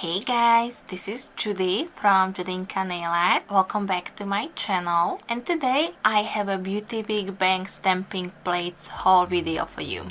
Hey guys, this is Judy from Judita Nail Art. Welcome back to my channel. And today I have a Beauty Big Bang stamping plates haul video for you.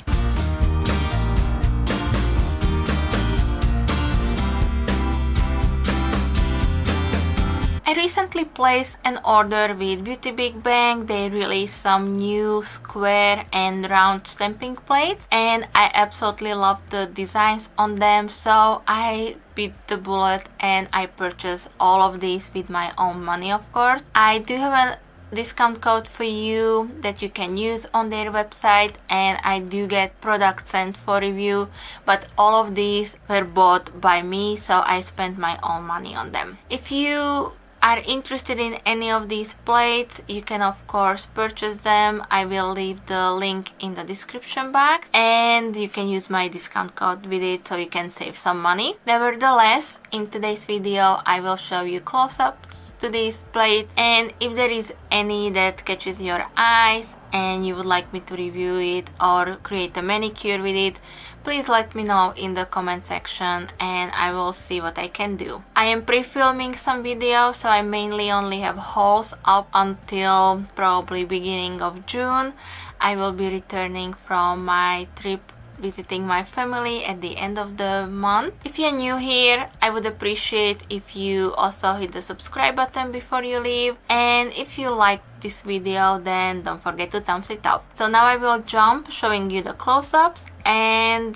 I recently placed an order with Beauty Big Bang. They released some new square and round stamping plates and I absolutely love the designs on them, so I bit the bullet and I purchased all of these with my own money, of course. I do have a discount code for you that you can use on their website, and I do get products sent for review, but all of these were bought by me, so I spent my own money on them. If you are interested in any of these plates, you can of course purchase them. I will leave the link in the description box and you can use my discount code with it so you can save some money. Nevertheless, in today's video I will show you close-ups to these plates, and if there is any that catches your eyes and you would like me to review it or create a manicure with it, please let me know in the comment section and I will see what I can do. I am pre-filming some videos, so I mainly only have hauls up until probably beginning of June. I will be returning from my trip visiting my family at the end of the month. If you're new here, I would appreciate if you also hit the subscribe button before you leave, and if you like this video then don't forget to thumbs it up. So now I will jump showing you the close-ups, and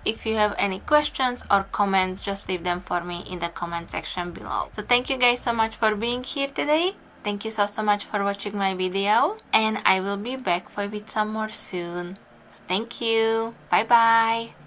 if you have any questions or comments, just leave them for me in the comment section below. So thank you guys so much for being here today. Thank you so much for watching my video, and I will be back with some more soon. Thank you. Bye bye.